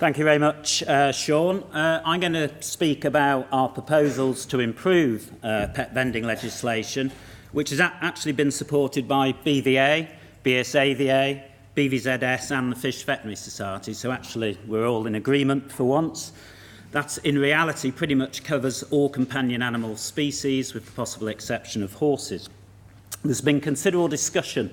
Thank you very much, Sean. I'm going to speak about our proposals to improve pet vending legislation, which has actually been supported by BVA, BSAVA, BVZS and the Fish Veterinary Society. So actually we're all in agreement for once. That in reality pretty much covers all companion animal species with the possible exception of horses. There's been considerable discussion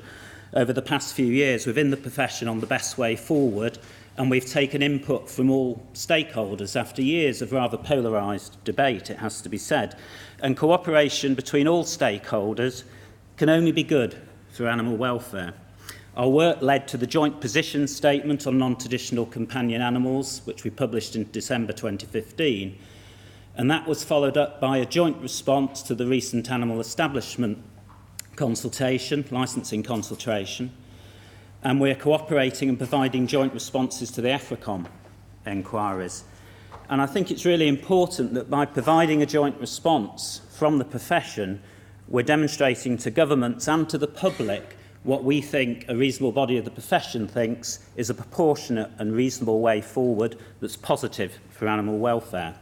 over the past few years within the profession on the best way forward, and we've taken input from all stakeholders after years of rather polarised debate, it has to be said. And cooperation between all stakeholders can only be good for animal welfare. Our work led to the joint position statement on non-traditional companion animals, which we published in December 2015, and that was followed up by a joint response to the recent animal establishment consultation, licensing consultation, and we're cooperating and providing joint responses to the EFRACOM enquiries. And I think it's really important that by providing a joint response from the profession, we're demonstrating to governments and to the public what we think a reasonable body of the profession thinks is a proportionate and reasonable way forward that's positive for animal welfare.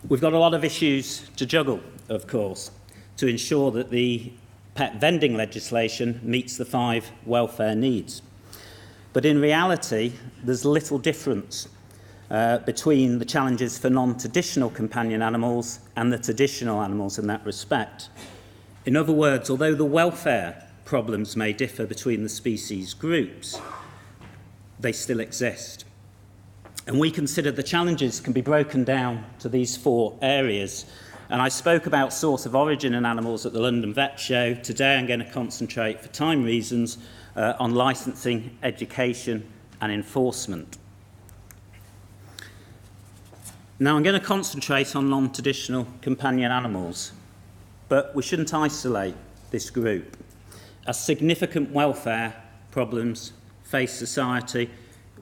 We've got a lot of issues to juggle, of course, to ensure that the pet vending legislation meets the 5 welfare needs. But in reality, there's little difference between the challenges for non-traditional companion animals and the traditional animals in that respect. In other words, although the welfare problems may differ between the species groups, they still exist. And we consider the challenges can be broken down to these 4 areas. And I spoke about source of origin in animals at the London Vet Show. Today I'm going to concentrate, for time reasons, on licensing, education and enforcement. Now I'm going to concentrate on non-traditional companion animals, but we shouldn't isolate this group, as significant welfare problems face society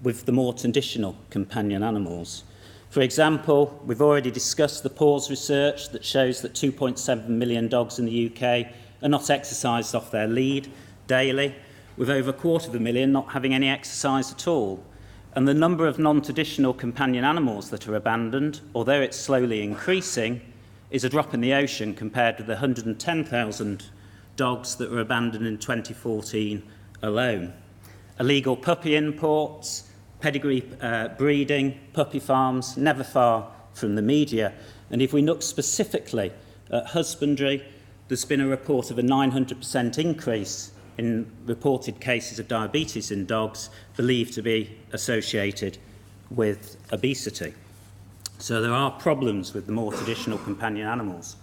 with the more traditional companion animals. For example, we've already discussed the PAWS research that shows that 2.7 million dogs in the UK are not exercised off their lead daily, with over 250,000 not having any exercise at all. And the number of non-traditional companion animals that are abandoned, although it's slowly increasing, is a drop in the ocean compared with the 110,000 dogs that were abandoned in 2014 alone. Illegal puppy imports, pedigree breeding, puppy farms, never far from the media. And if we look specifically at husbandry, there's been a report of a 900% increase in reported cases of diabetes in dogs believed to be associated with obesity. So there are problems with the more traditional companion animals.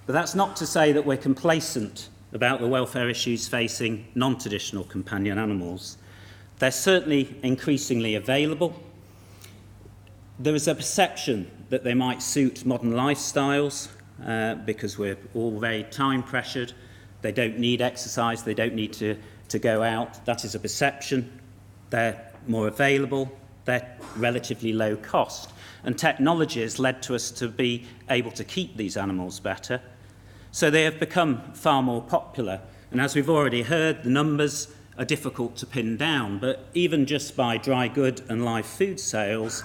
But that's not to say that we're complacent about the welfare issues facing non-traditional companion animals. They're certainly increasingly available. There is a perception that they might suit modern lifestyles because we're all very time pressured. They don't need exercise, they don't need to go out. That is a perception. They're more available, they're relatively low cost. And technology has led to us to be able to keep these animals better. So they have become far more popular. And as we've already heard, the numbers are difficult to pin down, but even just by dry good and live food sales,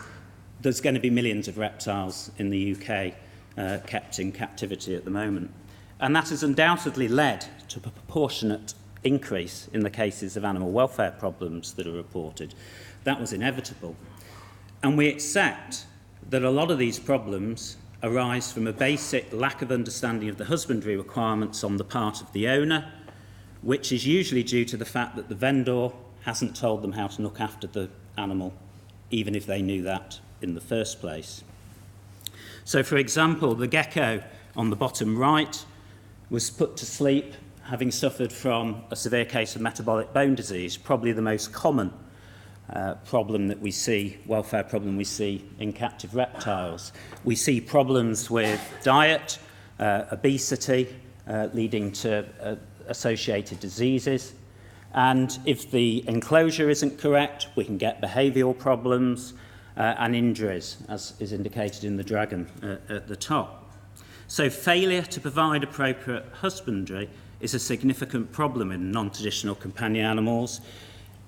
there's going to be millions of reptiles in the UK kept in captivity at the moment. And that has undoubtedly led to a proportionate increase in the cases of animal welfare problems that are reported. That was inevitable. And we accept that a lot of these problems arise from a basic lack of understanding of the husbandry requirements on the part of the owner, which is usually due to the fact that the vendor hasn't told them how to look after the animal, even if they knew that in the first place. So, for example, the gecko on the bottom right was put to sleep having suffered from a severe case of metabolic bone disease, probably the most common problem that we see, welfare problem we see in captive reptiles. We see problems with diet, obesity, leading to associated diseases. And if the enclosure isn't correct, we can get behavioural problems and injuries, as is indicated in the dragon at the top. So failure to provide appropriate husbandry is a significant problem in non-traditional companion animals,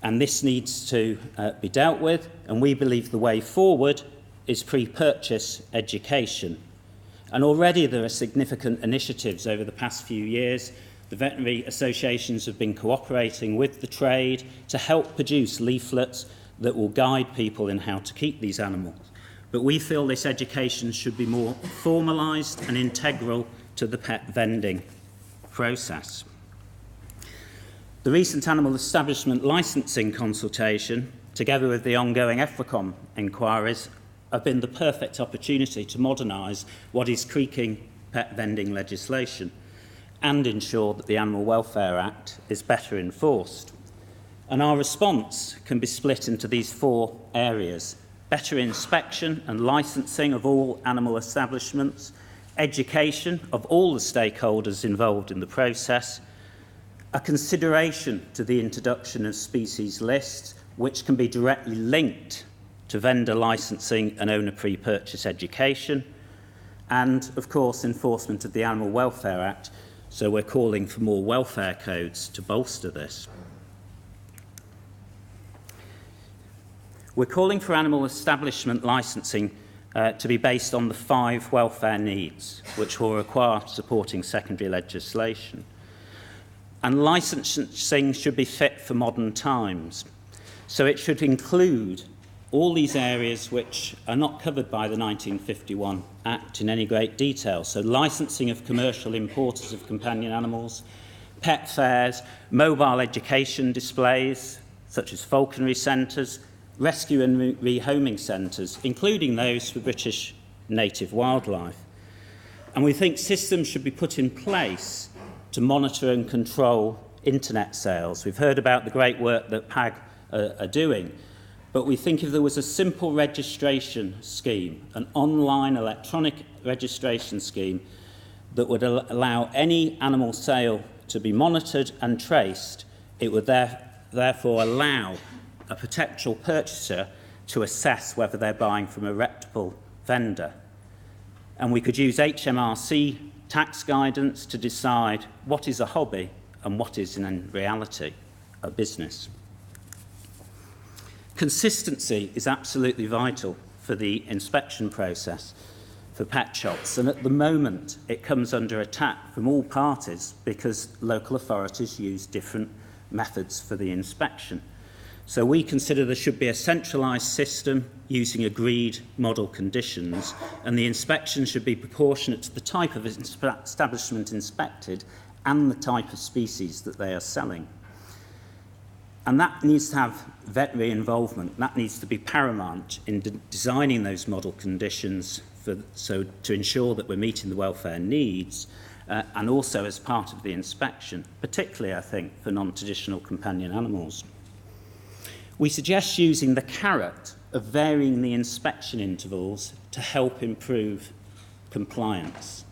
And this needs to be dealt with, and we believe the way forward is pre-purchase education. And already there are significant initiatives over the past few years. The veterinary associations have been cooperating with the trade to help produce leaflets that will guide people in how to keep these animals. But we feel this education should be more formalised and integral to the pet vending process. The recent animal establishment licensing consultation, together with the ongoing EFRACOM inquiries, have been the perfect opportunity to modernise what is creaking pet vending legislation and ensure that the Animal Welfare Act is better enforced. And our response can be split into these 4 areas: better inspection and licensing of all animal establishments, education of all the stakeholders involved in the process, a consideration to the introduction of species lists, which can be directly linked to vendor licensing and owner pre-purchase education, and, of course, enforcement of the Animal Welfare Act. So we're calling for more welfare codes to bolster this. We're calling for animal establishment licensing to be based on the 5 welfare needs, which will require supporting secondary legislation. And licensing should be fit for modern times. So it should include all these areas which are not covered by the 1951 Act in any great detail. So licensing of commercial importers of companion animals, pet fairs, mobile education displays, such as falconry centres, rescue and rehoming centres, including those for British native wildlife. And we think systems should be put in place to monitor and control internet sales. We've heard about the great work that PAG are doing, but we think if there was a simple registration scheme, an online electronic registration scheme that would allow any animal sale to be monitored and traced, it would therefore allow a potential purchaser to assess whether they're buying from a reputable vendor. And we could use HMRC tax guidance to decide what is a hobby and what is in reality a business. Consistency is absolutely vital for the inspection process for pet shops, and at the moment it comes under attack from all parties because local authorities use different methods for the inspection. So we consider there should be a centralised system using agreed model conditions, and the inspection should be proportionate to the type of establishment inspected and the type of species that they are selling. And that needs to have veterinary involvement. That needs to be paramount in designing those model conditions to ensure that we're meeting the welfare needs, and also as part of the inspection, particularly, I think, for non-traditional companion animals. We suggest using the carrot of varying the inspection intervals to help improve compliance.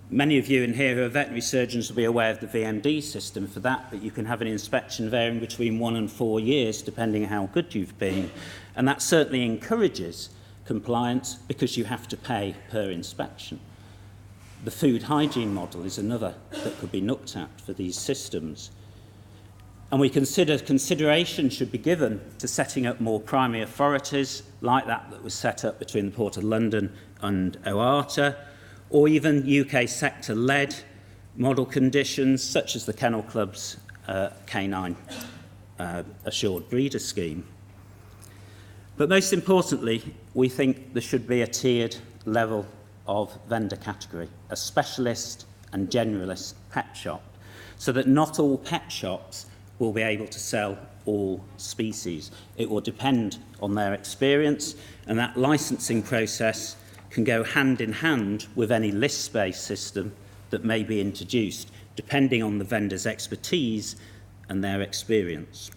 Many of you in here who are veterinary surgeons will be aware of the VMD system for that, but you can have an inspection varying between 1 and 4 years, depending how good you've been. And that certainly encourages compliance because you have to pay per inspection. The food hygiene model is another that could be looked at for these systems. And we consider consideration should be given to setting up more primary authorities like that was set up between the Port of London and OARTA, or even UK sector-led model conditions such as the Kennel Club's canine assured breeder scheme. But most importantly, we think there should be a tiered level of vendor category, a specialist and generalist pet shop, so that not all pet shops will be able to sell all species. It will depend on their experience, and that licensing process can go hand in hand with any list-based system that may be introduced, depending on the vendor's expertise and their experience.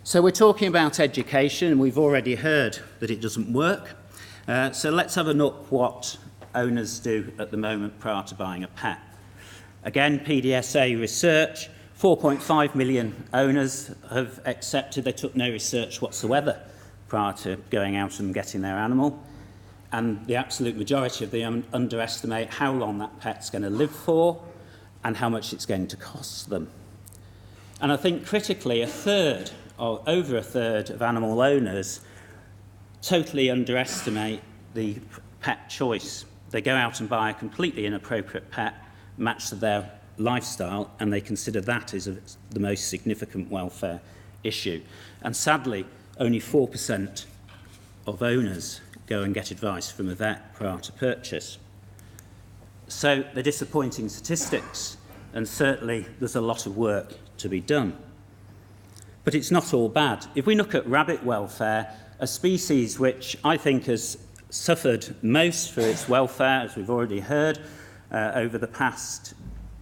So we're talking about education, and we've already heard that it doesn't work. So let's have a look what owners do at the moment prior to buying a pet. Again, PDSA research, 4.5 million owners have accepted they took no research whatsoever prior to going out and getting their animal. And the absolute majority of them underestimate how long that pet's going to live for and how much it's going to cost them. And I think critically, over a third of animal owners totally underestimate the pet choice. They go out and buy a completely inappropriate pet, matched to their lifestyle, and they consider that as the most significant welfare issue. And sadly, only 4% of owners go and get advice from a vet prior to purchase. So they're disappointing statistics, and certainly there's a lot of work to be done. But it's not all bad. If we look at rabbit welfare, a species which I think has suffered most for its welfare, as we've already heard, over the past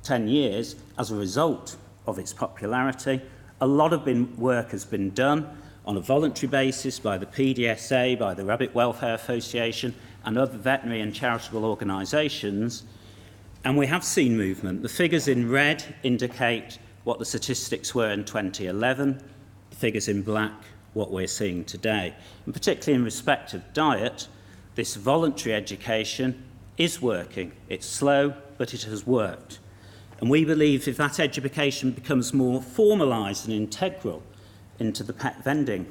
10 years as a result of its popularity, a lot of work has been done on a voluntary basis by the PDSA, by the Rabbit Welfare Association, and other veterinary and charitable organisations, and we have seen movement. The figures in red indicate what the statistics were in 2011, the figures in black what we're seeing today. And particularly in respect of diet, this voluntary education is working. It's slow, but it has worked. And we believe if that education becomes more formalised and integral into the pet vending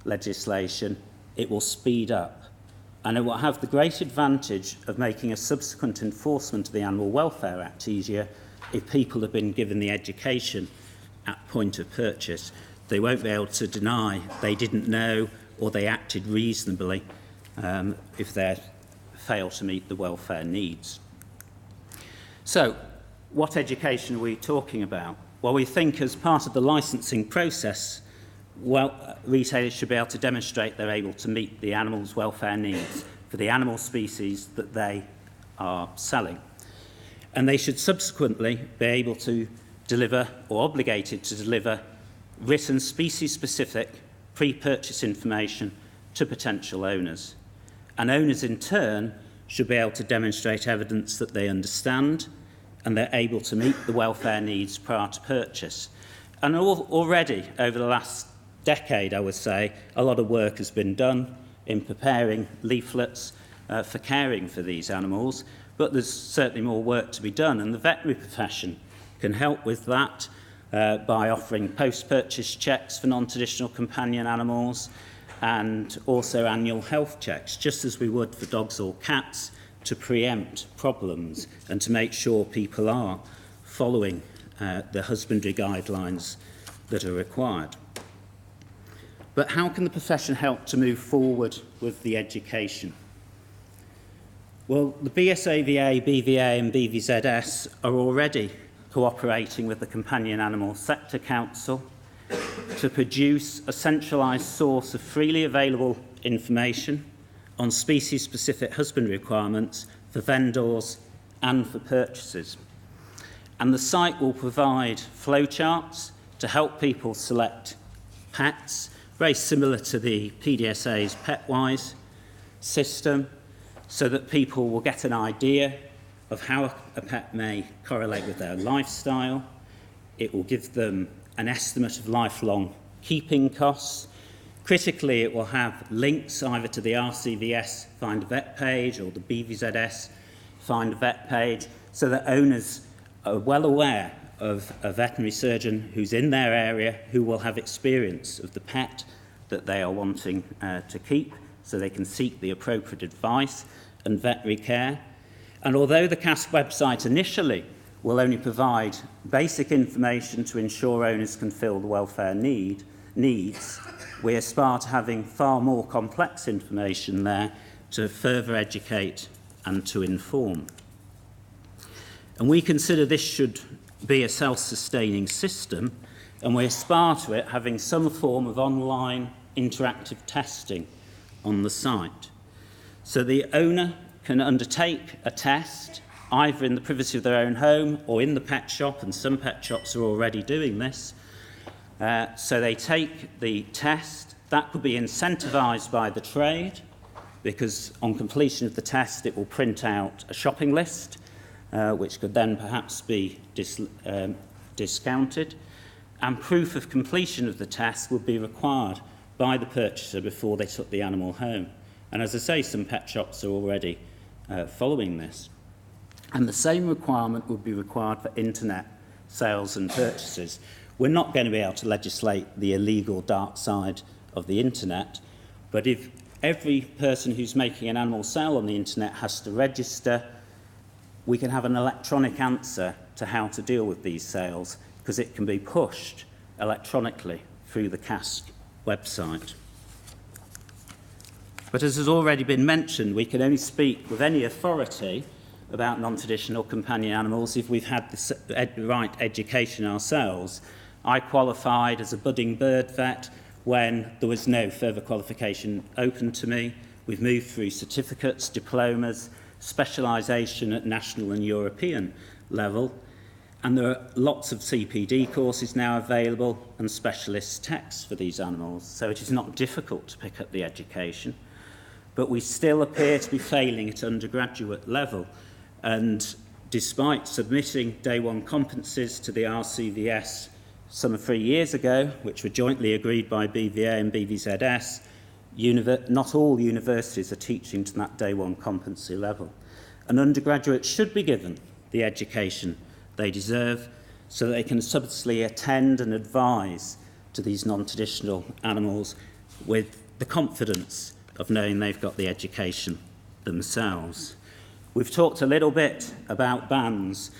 legislation, it will speed up. And it will have the great advantage of making a subsequent enforcement of the Animal Welfare Act easier if people have been given the education at point of purchase. They won't be able to deny they didn't know or they acted reasonably if they fail to meet the welfare needs. So, what education are we talking about? Well, we think as part of the licensing process, retailers should be able to demonstrate they're able to meet the animals' welfare needs for the animal species that they are selling. And they should subsequently be able to deliver, or obligated to deliver, written species-specific pre-purchase information to potential owners. And owners, in turn, should be able to demonstrate evidence that they understand and they're able to meet the welfare needs prior to purchase. And already, over the last decade, I would say, a lot of work has been done in preparing leaflets for caring for these animals, but there's certainly more work to be done, and the veterinary profession can help with that by offering post-purchase checks for non-traditional companion animals and also annual health checks, just as we would for dogs or cats, to preempt problems and to make sure people are following the husbandry guidelines that are required. But how can the profession help to move forward with the education? Well, the BSAVA, BVA and BVZS are already cooperating with the Companion Animal Sector Council to produce a centralised source of freely available information on species-specific husbandry requirements for vendors and for purchasers. And the site will provide flowcharts to help people select pets, very similar to the PDSA's PetWise system, so that people will get an idea of how a pet may correlate with their lifestyle. It will give them an estimate of lifelong keeping costs. Critically, it will have links either to the RCVS Find a Vet page or the BVZS Find a Vet page, so that owners are well aware of a veterinary surgeon who's in their area who will have experience of the pet that they are wanting to keep, so they can seek the appropriate advice and veterinary care. And although the CASP website initially will only provide basic information to ensure owners can fill the welfare needs, we aspire to having far more complex information there to further educate and to inform. And we consider this should be a self-sustaining system, and we aspire to it having some form of online interactive testing on the site. So the owner can undertake a test either in the privacy of their own home or in the pet shop, and some pet shops are already doing this. So they take the test. That could be incentivised by the trade, because on completion of the test it will print out a shopping list, which could then perhaps be discounted, and proof of completion of the test would be required by the purchaser before they took the animal home. And as I say, some pet shops are already following this. And the same requirement would be required for internet sales and purchases, We're not going to be able to legislate the illegal dark side of the internet, but if every person who's making an animal sale on the internet has to register, we can have an electronic answer to how to deal with these sales, because it can be pushed electronically through the CASC website. But as has already been mentioned, we can only speak with any authority about non-traditional companion animals if we've had the right education ourselves. I qualified as a budding bird vet when there was no further qualification open to me. We've moved through certificates, diplomas, specialisation at national and European level, and there are lots of CPD courses now available and specialist texts for these animals, so it is not difficult to pick up the education. But we still appear to be failing at undergraduate level, and despite submitting day one competencies to the RCVS some 3 years ago, which were jointly agreed by BVA and BVZS, not all universities are teaching to that day one competency level. And undergraduates should be given the education they deserve so that they can subsequently attend and advise to these non-traditional animals with the confidence of knowing they've got the education themselves. We've talked a little bit about bans.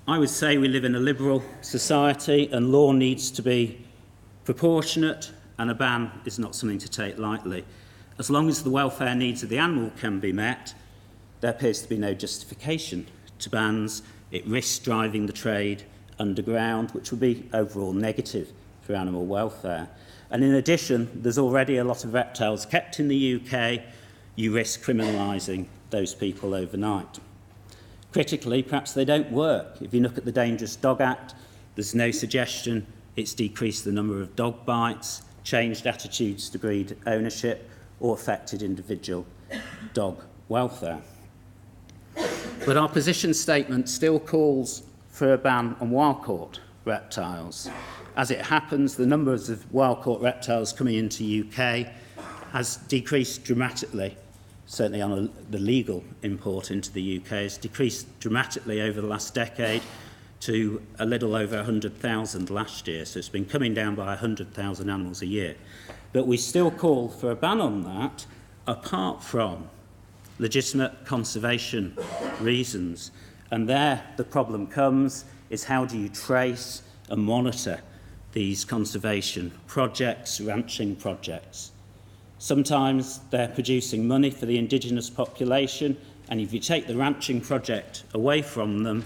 I would say we live in a liberal society and law needs to be proportionate, and a ban is not something to take lightly. As long as the welfare needs of the animal can be met, there appears to be no justification to bans. It risks driving the trade underground, which would be overall negative for animal welfare. And in addition, there's already a lot of reptiles kept in the UK. You risk criminalising those people overnight. Critically, perhaps they don't work. If you look at the Dangerous Dog Act, there's no suggestion it's decreased the number of dog bites, changed attitudes to breed ownership, or affected individual dog welfare. But our position statement still calls for a ban on wild-caught reptiles. As it happens, the numbers of wild-caught reptiles coming into UK has decreased dramatically. Certainly on the legal import into the UK has decreased dramatically over the last decade to a little over 100,000 last year. So it's been coming down by 100,000 animals a year. But we still call for a ban on that, apart from legitimate conservation reasons. And there the problem comes is how do you trace and monitor these conservation projects, ranching projects. Sometimes they're producing money for the indigenous population, and if you take the ranching project away from them,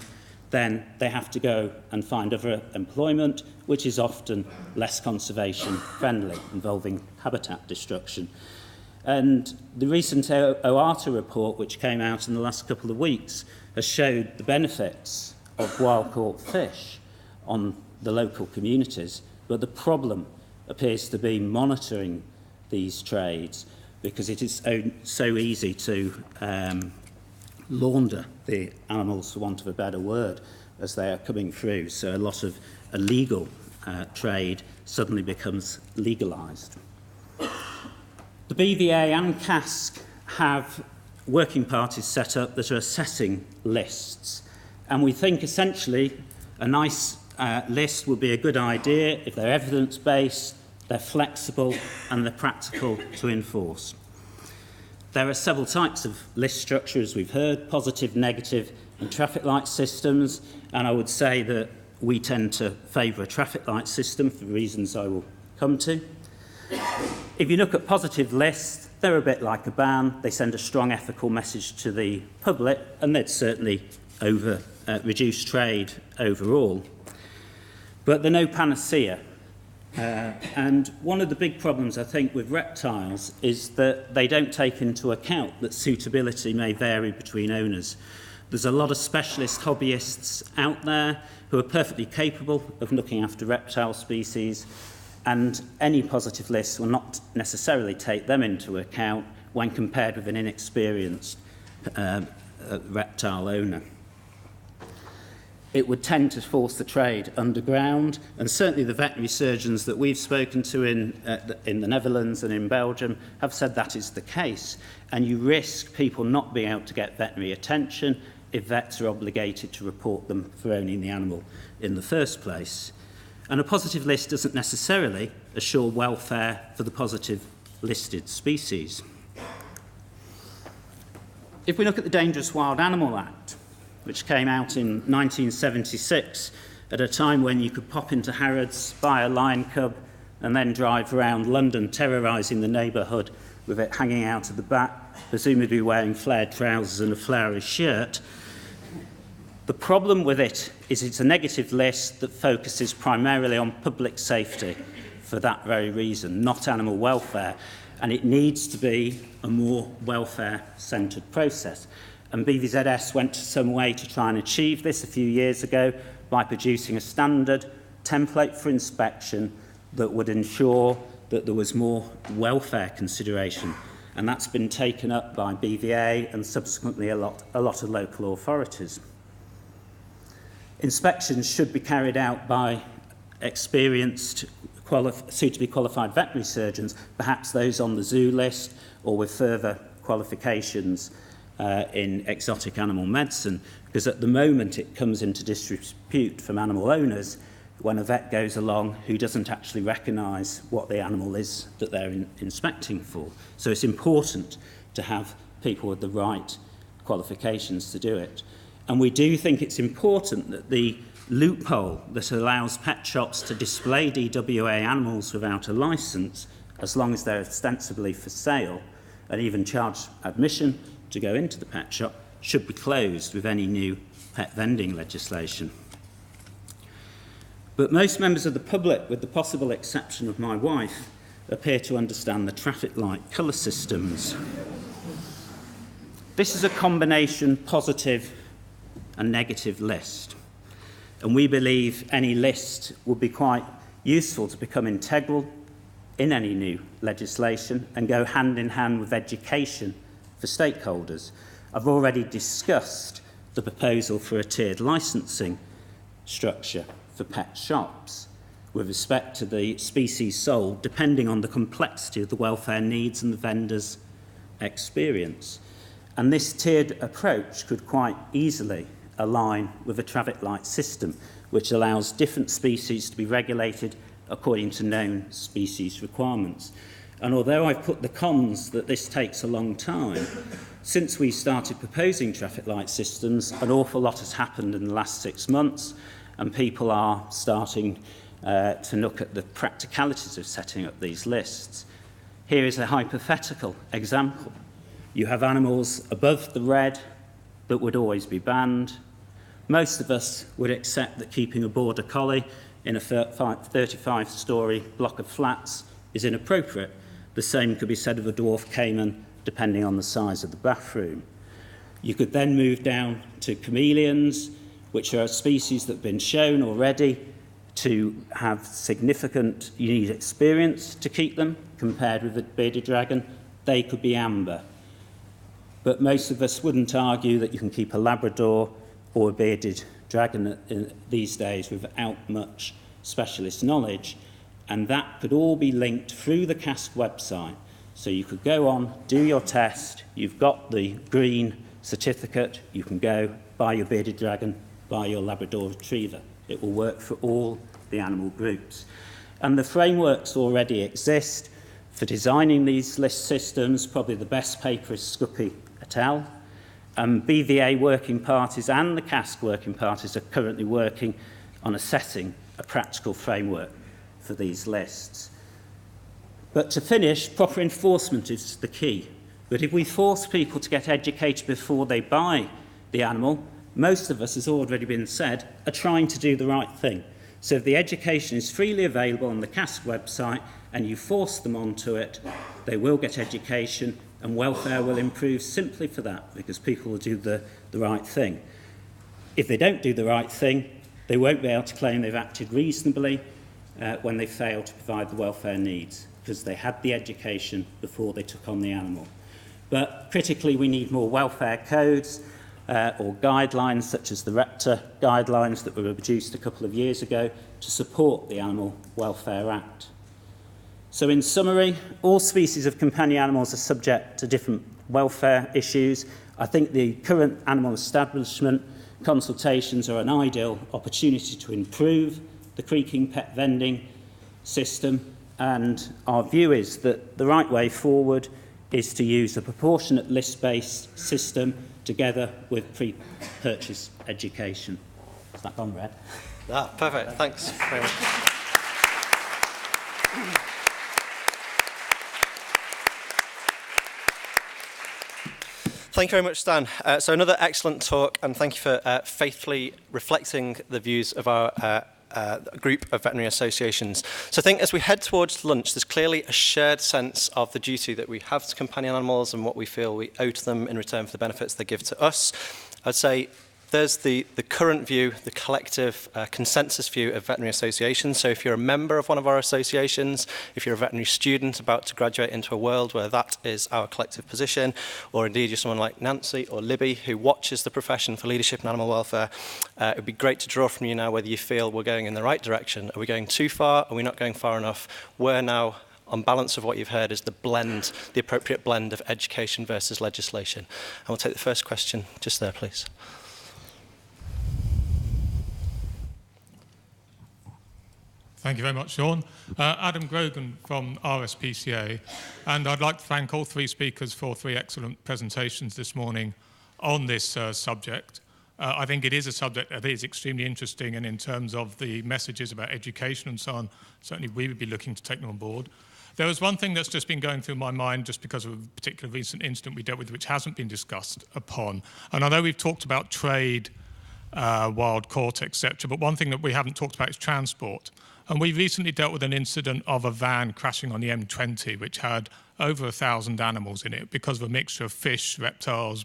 then they have to go and find other employment, which is often less conservation friendly, involving habitat destruction. And the recent OATA report, which came out in the last couple of weeks, has showed the benefits of wild-caught fish on the local communities, but the problem appears to be monitoring these trades, because it is so easy to launder the animals, for want of a better word, as they are coming through. So a lot of illegal trade suddenly becomes legalised. The BVA and CASC have working parties set up that are assessing lists, and we think essentially a nice list would be a good idea if they're evidence-based, they're flexible, and they're practical to enforce. There are several types of list structure, as we've heard: positive, negative, and traffic light systems. And I would say that we tend to favour a traffic light system for reasons I will come to. If you look at positive lists, they're a bit like a ban. They send a strong ethical message to the public, and they'd certainly reduce trade overall. But they're no panacea. And one of the big problems, I think, with reptiles is that they don't take into account that suitability may vary between owners. There's a lot of specialist hobbyists out there who are perfectly capable of looking after reptile species, and any positive list will not necessarily take them into account when compared with an inexperienced reptile owner. It would tend to force the trade underground, and certainly the veterinary surgeons that we've spoken to in the Netherlands and in Belgium have said that is the case, and you risk people not being able to get veterinary attention if vets are obligated to report them for owning the animal in the first place. And a positive list doesn't necessarily assure welfare for the positive listed species. If we look at the Dangerous Wild Animal Act, which came out in 1976, at a time when you could pop into Harrods, buy a lion cub, and then drive around London terrorising the neighbourhood with it hanging out of the back, presumably wearing flared trousers and a flowery shirt. The problem with it is it's a negative list that focuses primarily on public safety for that very reason, not animal welfare. And it needs to be a more welfare-centred process. And BVZS went some way to try and achieve this a few years ago by producing a standard template for inspection that would ensure that there was more welfare consideration. And that's been taken up by BVA and subsequently a lot of local authorities. Inspections should be carried out by experienced, suitably qualified veterinary surgeons, perhaps those on the zoo list or with further qualifications in exotic animal medicine, because at the moment it comes into disrepute from animal owners when a vet goes along who doesn't actually recognise what the animal is that they're inspecting for. So it's important to have people with the right qualifications to do it. And we do think it's important that the loophole that allows pet shops to display DWA animals without a licence, as long as they're ostensibly for sale, and even charge admission to go into the pet shop, should be closed with any new pet vending legislation. But most members of the public, with the possible exception of my wife, appear to understand the traffic light colour systems. This is a combination positive and negative list. And we believe any list would be quite useful to become integral in any new legislation and go hand in hand with education for stakeholders. I've already discussed the proposal for a tiered licensing structure for pet shops with respect to the species sold, depending on the complexity of the welfare needs and the vendor's experience. And this tiered approach could quite easily align with a traffic light system, which allows different species to be regulated according to known species requirements. And although I've put the cons that this takes a long time, since we started proposing traffic light systems, an awful lot has happened in the last 6 months, and people are starting to look at the practicalities of setting up these lists. Here is a hypothetical example. You have animals above the red that would always be banned. Most of us would accept that keeping a border collie in a 35-storey block of flats is inappropriate. The same could be said of a dwarf caiman, depending on the size of the bathroom. You could then move down to chameleons, which are a species that have been shown already to have significant, you need experience to keep them, compared with the bearded dragon. They could be amber. But most of us wouldn't argue that you can keep a Labrador or a bearded dragon these days without much specialist knowledge. And that could all be linked through the CASC website. So you could go on, do your test, you've got the green certificate, you can go buy your bearded dragon, buy your Labrador retriever. It will work for all the animal groups. And the frameworks already exist for designing these list systems. Probably the best paper is Scuppy et al. BVA working parties and the CASC working parties are currently working on assessing a practical framework for these lists. But to finish, proper enforcement is the key. But if we force people to get educated before they buy the animal, most of us, as already been said, are trying to do the right thing. So if the education is freely available on the CASC website and you force them onto it, they will get education and welfare will improve simply for that, because people will do the right thing. If they don't do the right thing, they won't be able to claim they've acted reasonably when they fail to provide the welfare needs, because they had the education before they took on the animal. But critically, we need more welfare codes or guidelines, such as the Reptiles guidelines that were produced a couple of years ago, to support the Animal Welfare Act. So in summary, all species of companion animals are subject to different welfare issues. I think the current animal establishment consultations are an ideal opportunity to improve the creaking pet vending system, and our view is that the right way forward is to use a proportionate list-based system together with pre-purchase education. Has that gone red? Ah, perfect. Thanks very much. Thank you very much, Stan. So another excellent talk, and thank you for faithfully reflecting the views of our group of veterinary associations. So I think as we head towards lunch, there's clearly a shared sense of the duty that we have to companion animals and what we feel we owe to them in return for the benefits they give to us. I'd say there's the current view, the collective consensus view of veterinary associations. So if you're a member of one of our associations, if you're a veterinary student about to graduate into a world where that is our collective position, or indeed you're someone like Nancy or Libby who watches the profession for leadership and animal welfare, it would be great to draw from you now whether you feel we're going in the right direction. Are we going too far? Are we not going far enough? Where now, on balance of what you've heard, is the blend, the appropriate blend of education versus legislation? And we'll take the first question just there, please. Thank you very much, Sean. Adam Grogan from RSPCA, and I'd like to thank all three speakers for three excellent presentations this morning on this subject. I think it is a subject that is extremely interesting, and in terms of the messages about education and so on, certainly we would be looking to take them on board. There was one thing that's just been going through my mind just because of a particular recent incident we dealt with which hasn't been discussed upon. And I know we've talked about trade, wild caught, etc., but one thing that we haven't talked about is transport. And we recently dealt with an incident of a van crashing on the M20, which had over 1,000 animals in it because of a mixture of fish, reptiles,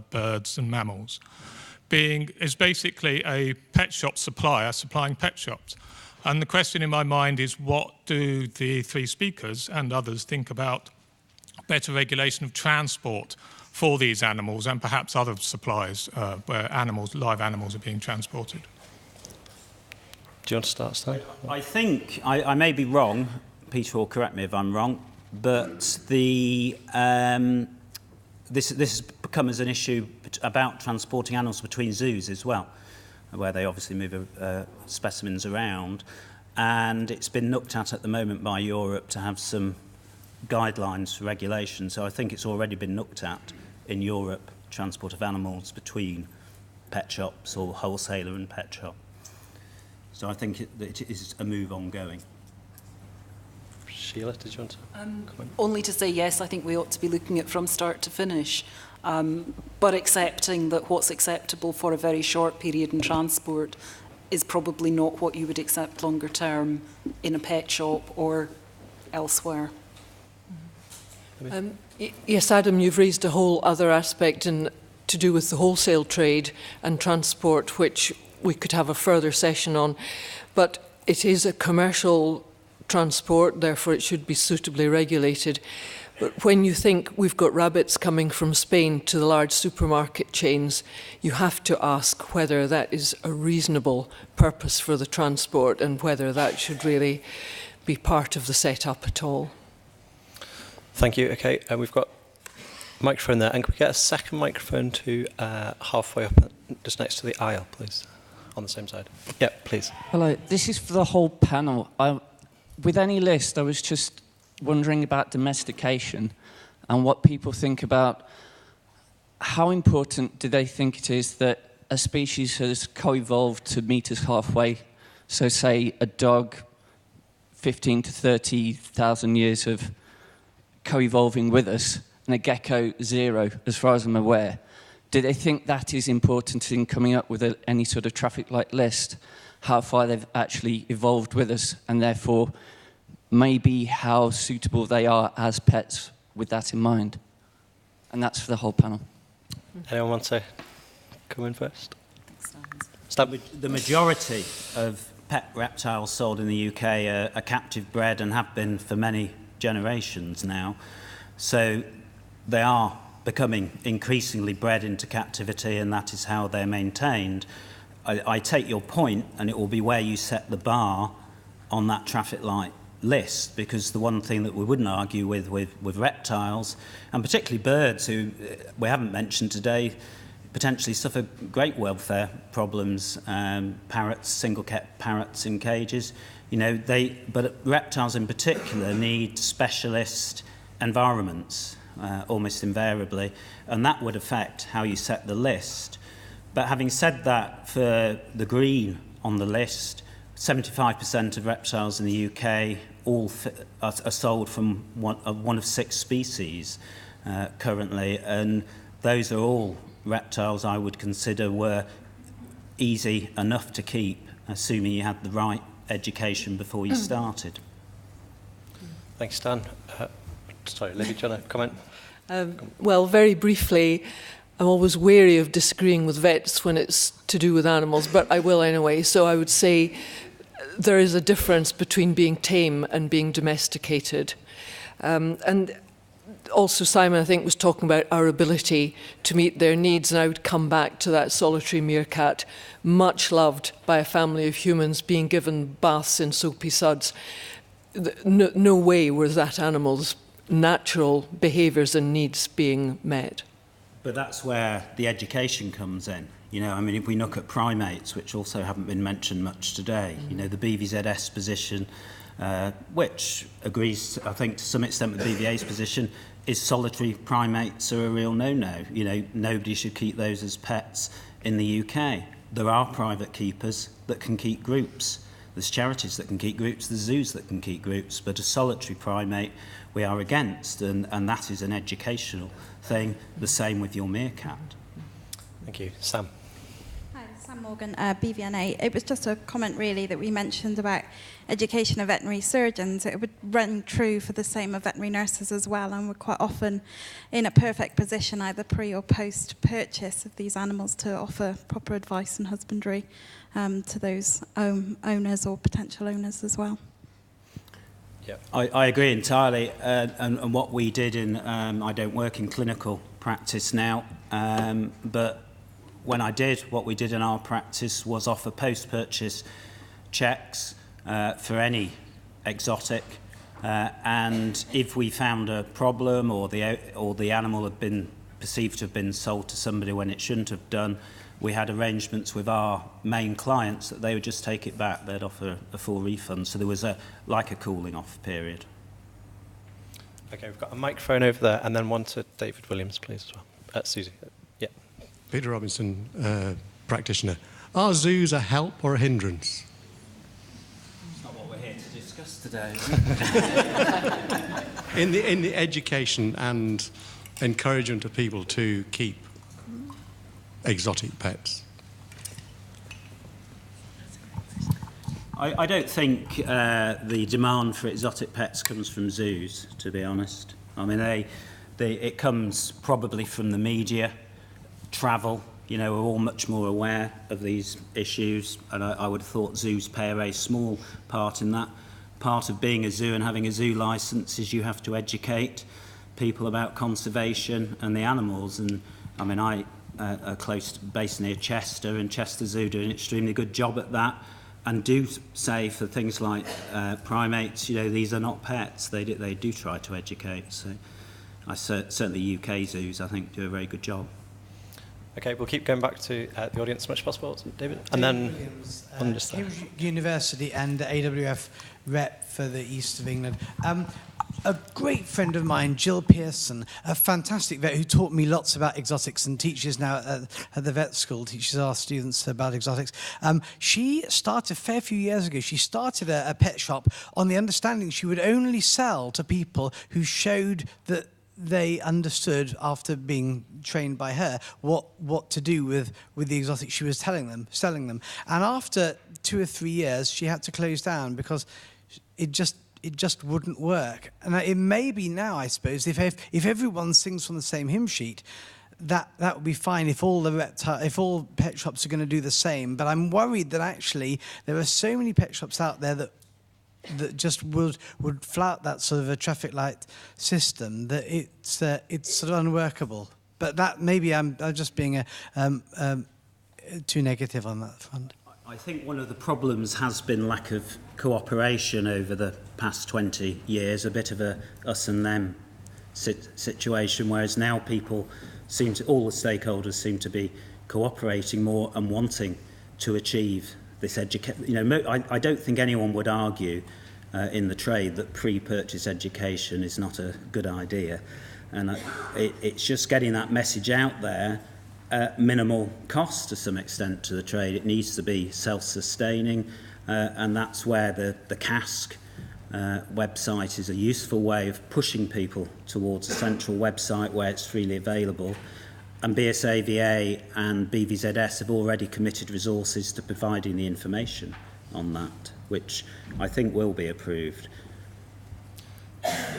birds and mammals. Is basically a pet shop supplier supplying pet shops. And the question in my mind is, what do the three speakers and others think about better regulation of transport for these animals and perhaps other supplies where live animals are being transported? Do you want to start, Stan? I think, I may be wrong, Peter will correct me if I'm wrong, but this has become as an issue about transporting animals between zoos as well, where they obviously move specimens around, and it's been looked at the moment by Europe to have some guidelines for regulation. So I think it's already been looked at in Europe, transport of animals between pet shops or wholesaler and pet shop. So I think it is a move ongoing. Sheila, did you want to comment? Only to say yes, I think we ought to be looking at from start to finish, but accepting that what's acceptable for a very short period in transport is probably not what you would accept longer term in a pet shop or elsewhere. Yes, Adam, you've raised a whole other aspect to do with the wholesale trade and transport, which we could have a further session on, but it is a commercial transport, therefore it should be suitably regulated. But when you think we've got rabbits coming from Spain to the large supermarket chains, you have to ask whether that is a reasonable purpose for the transport and whether that should really be part of the setup at all. Thank you. Okay, we've got a microphone there, and can we get a second microphone to halfway up, just next to the aisle, please? On the same side. Yeah, please. Hello, this is for the whole panel. With any list, I was just wondering about domestication and what people think about how important do they think it is that a species has co-evolved to meet us halfway. So say a dog, 15 to 30,000 years of co-evolving with us, and a gecko, 0, as far as I'm aware. Do they think that is important in coming up with any sort of traffic light list, how far they've actually evolved with us, and therefore maybe how suitable they are as pets with that in mind? And that's for the whole panel. Anyone want to come in first? The majority of pet reptiles sold in the UK are captive bred and have been for many generations now. So they are becoming increasingly bred into captivity, and that is how they're maintained. I take your point, and it will be where you set the bar on that traffic light list, because the one thing that we wouldn't argue with reptiles, and particularly birds, who we haven't mentioned today, potentially suffer great welfare problems. Parrots, single-kept parrots in cages, but reptiles in particular need specialist environments, almost invariably, and that would affect how you set the list. But having said that, for the green on the list, 75% of reptiles in the UK are sold from one of 6 species currently, and those are all reptiles I would consider were easy enough to keep, assuming you had the right education before you started. Thanks, Dan. Sorry, Libby, do you want to comment? Well, very briefly, I'm always wary of disagreeing with vets when it's to do with animals, but I will anyway. So I would say there is a difference between being tame and being domesticated. And also Simon, I think, was talking about our ability to meet their needs, and I would come back to that solitary meerkat, much loved by a family of humans, being given baths in soapy suds. No way were that animal's natural behaviours and needs being met. But that's where the education comes in. If we look at primates, which also haven't been mentioned much today, the BVZS position, which agrees, I think, to some extent with BVA's position, is solitary primates are a real no-no. Nobody should keep those as pets in the UK. There are private keepers that can keep groups. There's charities that can keep groups, there's zoos that can keep groups, but a solitary primate we are against, and that is an educational thing, the same with your meerkat. Thank you. Sam. Hi, Sam Morgan, BVNA. It was just a comment really that we mentioned about education of veterinary surgeons. It would run true for the same of veterinary nurses as well, and we're quite often in a perfect position either pre or post purchase of these animals to offer proper advice and husbandry to those owners or potential owners as well. Yeah. I agree entirely, and what we did in, I don't work in clinical practice now, but when I did, what we did in our practice was offer post-purchase checks for any exotic, and if we found a problem or the animal had been perceived to have been sold to somebody when it shouldn't have done, we had arrangements with our main clients that they would just take it back. They'd offer a full refund. So there was a cooling off period. Okay, we've got a microphone over there, and then one to David Williams, please, as well. Susie. Yeah. Peter Robinson, practitioner. Are zoos a help or a hindrance? It's not what we're here to discuss today. in the education and encouragement of people to keep exotic pets. I don't think the demand for exotic pets comes from zoos, to be honest. I mean, it comes probably from the media, travel. We're all much more aware of these issues, and I would have thought zoos play a very small part in that. Part of being a zoo and having a zoo licence is you have to educate people about conservation and the animals. And I mean, are close to, based near Chester, and Chester Zoo do an extremely good job at that, and do say for things like primates, these are not pets. They do try to educate. So certainly UK zoos, I think, do a very good job. Okay, we'll keep going back to the audience as much as possible, David. And then Williams, on just there. Cambridge University and AWF rep for the East of England. A great friend of mine, Jill Pearson, a fantastic vet who taught me lots about exotics and teaches now at the vet school, teaches our students about exotics. She started, a fair few years ago, she started a pet shop on the understanding she would only sell to people who showed that they understood, after being trained by her, what to do with the exotics she was selling them. And after 2 or 3 years, she had to close down because it just wouldn't work. And it may be now, I suppose, if everyone sings from the same hymn sheet, that would be fine if all pet shops are going to do the same. But I'm worried that actually there are so many pet shops out there that just would flout that sort of a traffic light system that it's sort of unworkable. But that maybe I'm just being too negative on that front. I think one of the problems has been lack of cooperation over the past 20 years, a bit of a us and them situation, whereas now people all the stakeholders seem to be cooperating more and wanting to achieve this education. You know, I don't think anyone would argue in the trade that pre-purchase education is not a good idea, and it's just getting that message out there at minimal cost to some extent to the trade. It needs to be self-sustaining, and that's where the CASC website is a useful way of pushing people towards a central website where it's freely available. And BSAVA and BVZS have already committed resources to providing the information on that, which I think will be approved.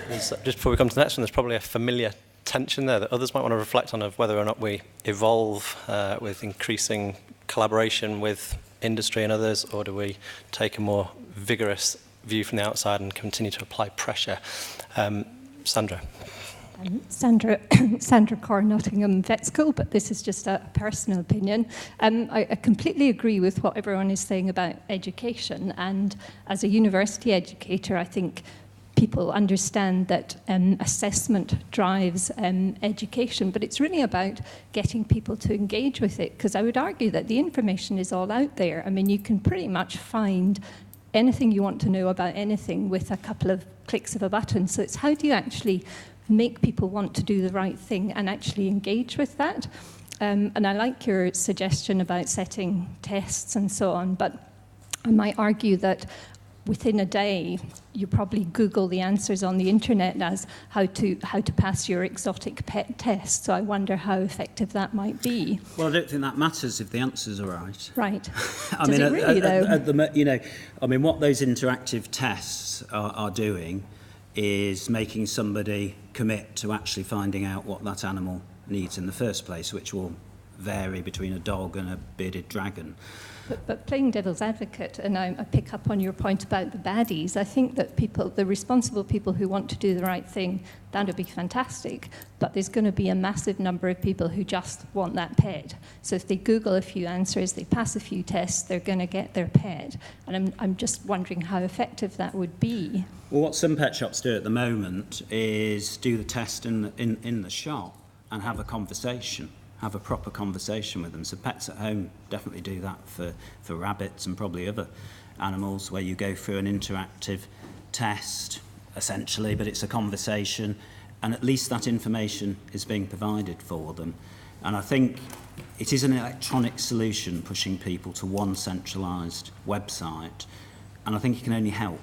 Just before we come to the next one, there's probably a familiar tension there that others might want to reflect on, of whether or not we evolve with increasing collaboration with industry and others, or do we take a more vigorous view from the outside and continue to apply pressure. Sandra. Sandra Cornwell, Nottingham Vet School, but this is just a personal opinion. I completely agree with what everyone is saying about education, and as a university educator, I think people understand that assessment drives education, but it's really about getting people to engage with it, because I would argue that the information is all out there. I mean, you can pretty much find anything you want to know about anything with a couple of clicks of a button. So it's how do you actually make people want to do the right thing and actually engage with that? And I like your suggestion about setting tests and so on, but I might argue that within a day, you probably Google the answers on the internet as how to pass your exotic pet test. So I wonder how effective that might be. Well, I don't think that matters if the answers are right. Right. I Does mean, it really, though? I mean, what those interactive tests are doing is making somebody commit to actually finding out what that animal needs in the first place, which will vary between a dog and a bearded dragon. But playing devil's advocate, and I pick up on your point about the baddies, I think that the responsible people who want to do the right thing, that would be fantastic, but there's going to be a massive number of people who just want that pet. So if they Google a few answers, they pass a few tests, they're going to get their pet. And I'm just wondering how effective that would be. Well, what some pet shops do at the moment is do the test in the shop and have a conversation. Have a proper conversation with them. So Pets at Home definitely do that for rabbits and probably other animals, where you go through an interactive test, essentially, but it's a conversation, and at least that information is being provided for them. And I think it is an electronic solution pushing people to one centralised website, and I think it can only help.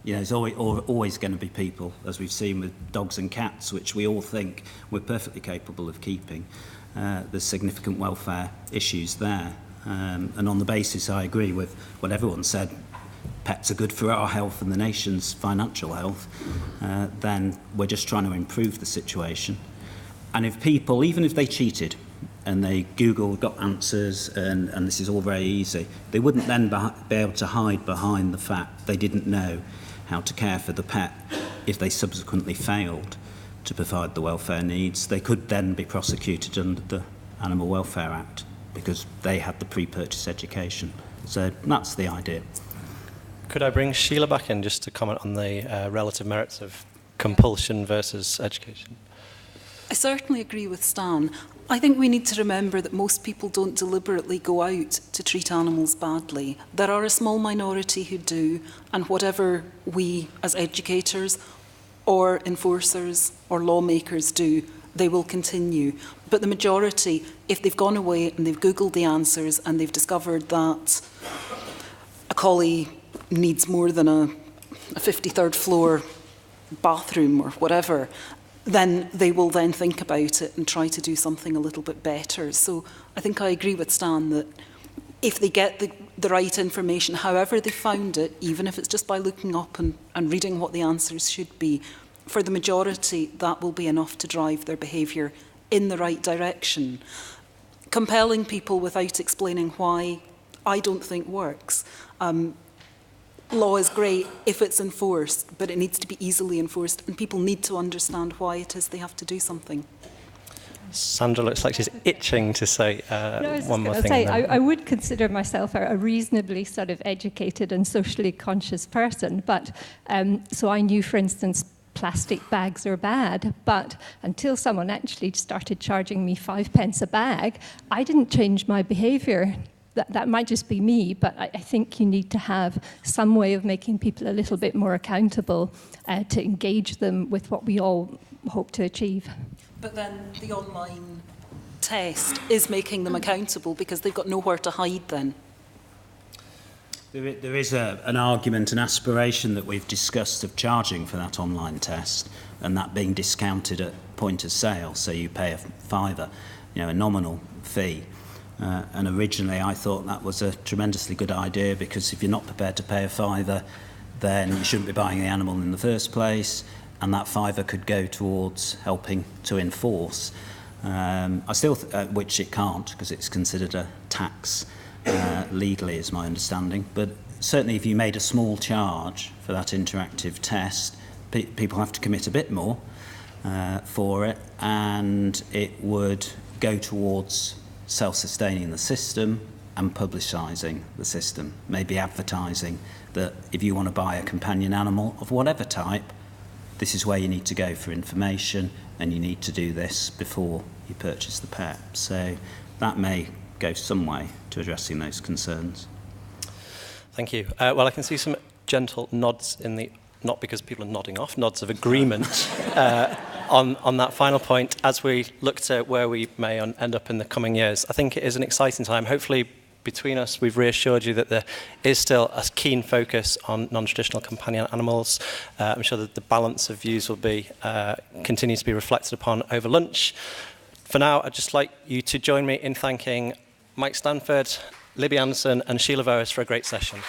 You know, there's always going to be people, as we've seen with dogs and cats, which we all think we're perfectly capable of keeping. There's significant welfare issues there. And on the basis, I agree with what everyone said, pets are good for our health and the nation's financial health, then we're just trying to improve the situation. And if people, even if they cheated and they Googled, got answers, and this is all very easy, they wouldn't then be able to hide behind the fact they didn't know how to care for the pet if they subsequently failed to provide the welfare needs. They could then be prosecuted under the Animal Welfare Act because they had the pre-purchase education. So that's the idea. Could I bring Sheila back in just to comment on the relative merits of compulsion versus education? I certainly agree with Stan. I think we need to remember that most people don't deliberately go out to treat animals badly. There are a small minority who do, and whatever we as educators or enforcers or lawmakers do, they will continue. But the majority, if they've gone away and they've Googled the answers and they've discovered that a collie needs more than a 53rd floor bathroom or whatever, then they will then think about it and try to do something a little bit better. So I think I agree with Stan that if they get the right information, however they found it, even if it's just by looking up and reading what the answers should be, for the majority, that will be enough to drive their behaviour in the right direction. Compelling people without explaining why, I don't think works. Law is great if it's enforced, but it needs to be easily enforced, and people need to understand why it is they have to do something. Sandra looks like she's itching to say one more thing. I would consider myself a reasonably sort of educated and socially conscious person, but so I knew, for instance, plastic bags are bad, but until someone actually started charging me 5 pence a bag, I didn't change my behaviour. That might just be me, but I think you need to have some way of making people a little bit more accountable to engage them with what we all hope to achieve. But then the online test is making them accountable because they've got nowhere to hide then. There is an argument, an aspiration that we've discussed of charging for that online test and that being discounted at point of sale, so you pay a £5, a nominal fee. And originally I thought that was a tremendously good idea, because if you're not prepared to pay a £5, then you shouldn't be buying the animal in the first place, and that £5 could go towards helping to enforce. I still, which it can't, because it's considered a tax legally, is my understanding. But certainly if you made a small charge for that interactive test, people have to commit a bit more for it, and it would go towards self-sustaining the system and publicising the system, maybe advertising that if you want to buy a companion animal of whatever type, this is where you need to go for information, and you need to do this before you purchase the pet. So that may go some way to addressing those concerns. Thank you. Well, I can see some gentle nods in the, not because people are nodding off, nods of agreement on that final point as we look to where we may end up in the coming years. I think it is an exciting time. Hopefully, between us, we've reassured you that there is still a keen focus on non-traditional companion animals. I'm sure that the balance of views will be continue to be reflected upon over lunch. For now, I'd just like you to join me in thanking Mike Stanford, Libby Anderson, and Sheila Voris for a great session.